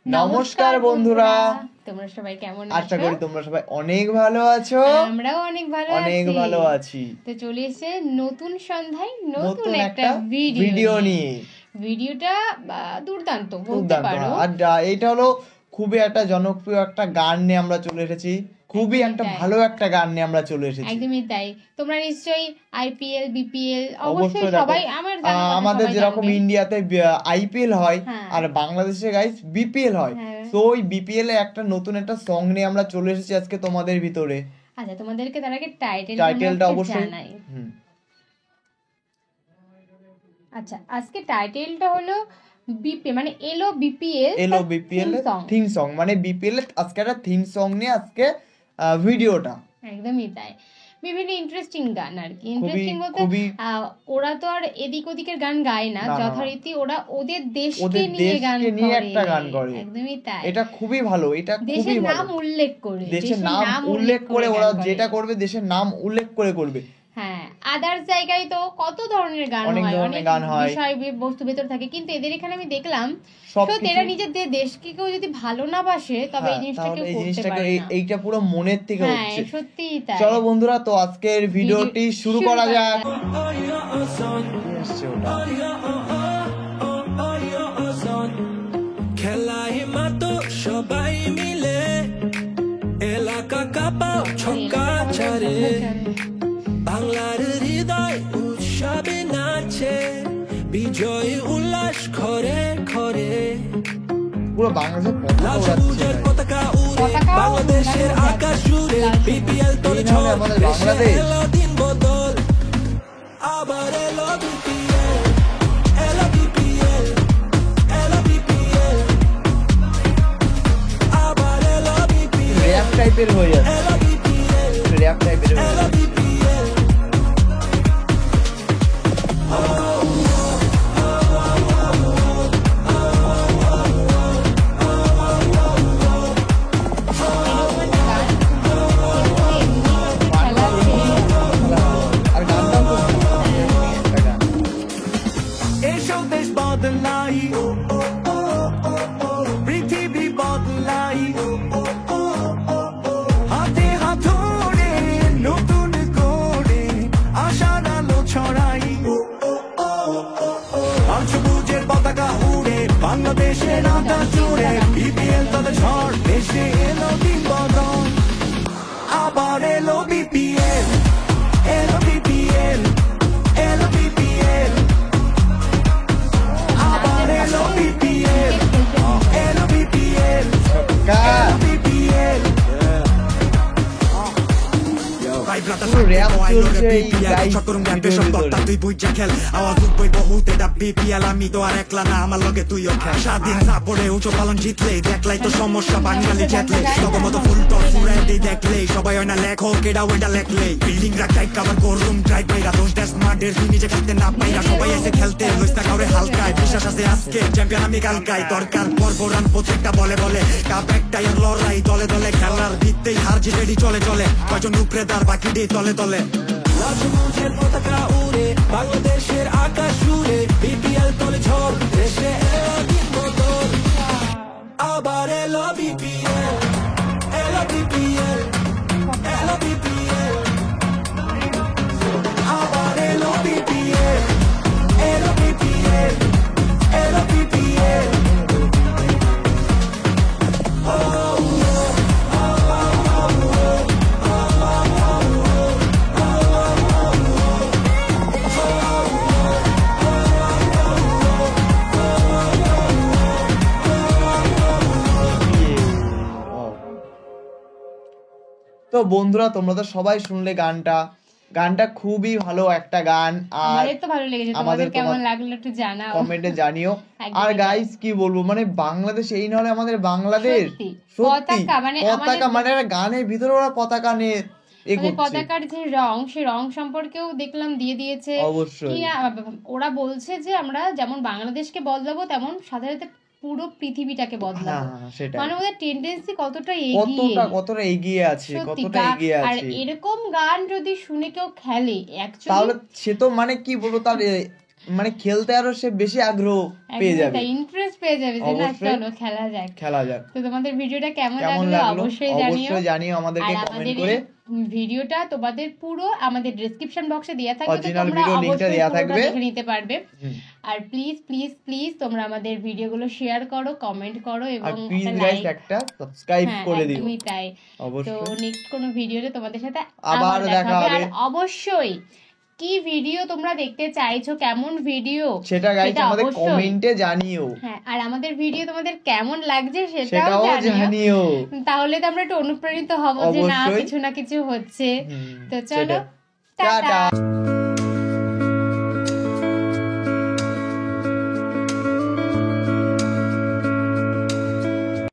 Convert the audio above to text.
নমস্কার বন্ধুরা, তোমরা সবাই কেমন আছো? আশা করি তোমরা সবাই অনেক ভালো আছো। আমরাও অনেক ভালো আছি। তো চলে এসেছে নতুন সন্ধ্যায় নতুন একটা ভিডিও নিয়ে। ভিডিওটা দুর্দান্ত বলতে পারো। আর এটা হলো খুবই একটা জনপ্রিয় একটা গান নিয়ে আমরা চলে এসেছি। খুবই একটা ভালো একটা গান নিয়ে আমরা চলে এসেছি। একদমই তাই। তোমরা নিশ্চয়ই আইপিএল বিপিএল অবশ্যই সবাই আমাদের যেরকম ইন্ডিয়াতে আইপিএল হয় আর বাংলাদেশে গাইস বিপিএল হয়, তো ওই বিপিএল এ একটা নতুন একটা সং নিয়ে আমরা চলে এসেছি আজকে তোমাদের ভিতরে। আচ্ছা, তোমাদেরকে তার আগে টাইটেলটা অবশ্যই জানাই। আচ্ছা, আজকে টাইটেলটা হলো মানে এলো বিপিএল থিম সং, মানে বিপিএল আজকে একটা থিম সং নিয়ে আজকে ভিডিওটা। একদমই তাই। বিভিন্ন ইন্টারেস্টিং গান আর কি। ইন্টারেস্টিং বলতে ওরা তো আর এদিক ওদিকের গান গায় না, যথারীতি ওরা ওদের দেশকে নিয়ে একটা গান করে। একদমই তাই। এটা খুবই ভালো, এটা খুবই ভালো। নাম উল্লেখ করে, দেশের নাম উল্লেখ করে ওরা যেটা করবে, দেশের নাম উল্লেখ করে করবে। হ্যাঁ, আদার্স জায়গায় তো কত ধরনের গান হয়, অনেক বিষয় বস্তু ভেতর থাকে, কিন্তু এদের এখানে আমি দেখলাম সত্যি এরা নিজেদের দেশকে কেউ যদি ভালো না বাসে তবে এই জিনিসটা কেউ করতে পারে না। এইটা পুরো মনের থেকে হচ্ছে। হ্যাঁ, সত্যিই তাই। চলো বন্ধুরা, তো আজকের ভিডিওটি শুরু করা যাক। খেলায় মাতো সবাই মিলে এলাকা কাঁপাও ছক্কা ছাড়ে, বাংলার হৃদয় উৎসবে নাচে, বিজয় উল্লাস ঘরে ঘরে, পুরো বাংলাদেশের পতাকা উড়ে, বাংলাদেশের আকাশ জুড়ে, বিপিএল তোর ঝড়, দেশে এলো দিন বদল, আবার এলো বিপিএল, এলো বিপিএল, এলো বিপিএল, আবার এলো বিপিএল, র‍্যাপ টাইপের হয়ে যাচ্ছে, এলো বিপিএল, র‍্যাপ টাইপের হয়ে এলো যাচ্ছে। বদলাই পৃথিবী বদলাই, হাতে হাত ধরে নতুন করে আশার আলো ছড়াই, আর সবুজের পতাকা উড়ে বাংলাদেশের আকাশ জুড়ে, বিপিএল তাদের ঝড়, দেশে এলো দিন বদল, আবার এলো বিপিএল, এলো বিপিএল, এলো বিপিএল, আবার এলো বিপিএল, এলো বিপিএল, এলো বিপিএল। আমি তো আর একলা না, আমার লগে তুইও খেল, স্বাধীন পরে উঁচু পালন জিতলে দেখলাই তো সমস্যা, বাঙালি জেতলে মতো ফুল টপ ফুরাই দেখলে সবাই হয় না লেখক, এটা ওইটা লেখলে বিল্ডিং রাখাই কাবার করুম ড্রাইভ পাইরা দোষ ড্যাস মার্ডের তুই নিজে খেলতে না পাইরা, সবাই এসে খেলতে লইস্তা কাউরে হালকায়, বিশ্বাস আছে আজকে চ্যাম্পিয়ন আমি কালকায়, দরকার পর্ব রান প্রত্যেকটা বলে বলে, কাপ একটাই লড়াই দলে দলে, খেলার ভিত্তেই হার জিতেডি চলে চলে, কয়জন উপরে তার বাকি দিয়ে তলে তলে, সবুজের পতাকা উড়ে বাংলাদেশের আকাশ জুড়ে, বিপিএল তোলে ঝড়, দেশে এলো দিন বদল, আবার এলো বিপিএল, এলো বিপিএল, এলো বিপিএল, আবার এলো বিপিএল, এলো বিপিএল, এলো বিপিএল। তো বন্ধুরা, তোমরা তো সবাই শুনলে গানটা খুবই ভালো একটা গান, আর আমাদের তো ভালো লেগেছে, তোমাদের কেমন লাগলো একটু জানাও, কমেন্টে জানিও। আর গাইস কি বলবো, মানে বাংলাদেশ এই নয়, আমাদের বাংলাদেশ পতাকা মানে গানের ভিতরে ওরা পতাকা নিয়ে পতাকার যে রং, সে রং সম্পর্কেও দেখলাম দিয়ে দিয়েছে। অবশ্যই ওরা বলছে যে আমরা যেমন বাংলাদেশকে বদলাবো তেমন সাধারণত পুরো পৃথিবীটাকে বদলাবো, মানে ওদের টেন্ডেন্সি কতটা এগিয়ে আছে। আর এরকম গান যদি শুনে কেউ খেলে তাহলে সে তো মানে কি বলবো, তার মানে খেলতে আরো সে বেশি আগ্রহ পেয়ে যাবে, ইন্টারেস্ট পেয়ে যাবে যে না চলো খেলা যাক। তো তোমাদের ভিডিওটা কেমন লাগলো অবশ্যই জানিও আমাদেরকে কমেন্ট করে। ভিডিওটা তোমাদের পুরো আমাদের ডেসক্রিপশন বক্সে দেয়া থাকবে, তো তোমরা অবশ্যই দেখে নিতে পারবে। আর প্লিজ প্লিজ প্লিজ তোমরা আমাদের ভিডিওগুলো শেয়ার করো, কমেন্ট করো এবং একটা সাবস্ক্রাইব করে দিও। তুমি তাই। তো নেক্সট কোন ভিডিওতে তোমাদের সাথে আবার দেখা হবে। আর অবশ্যই কি ভিডিও তোমরা দেখতে চাইছো, কেমন ভিডিও সেটা গাইস আমাদের কমেন্টে জানিও। হ্যাঁ, আর আমাদের ভিডিও তোমাদের কেমন লাগছে সেটাও জানিও, তাহলে তো আমরা একটু অনুপ্রাণিত হব যে না কিছু না কিছু হচ্ছে। তো চলো টাটা।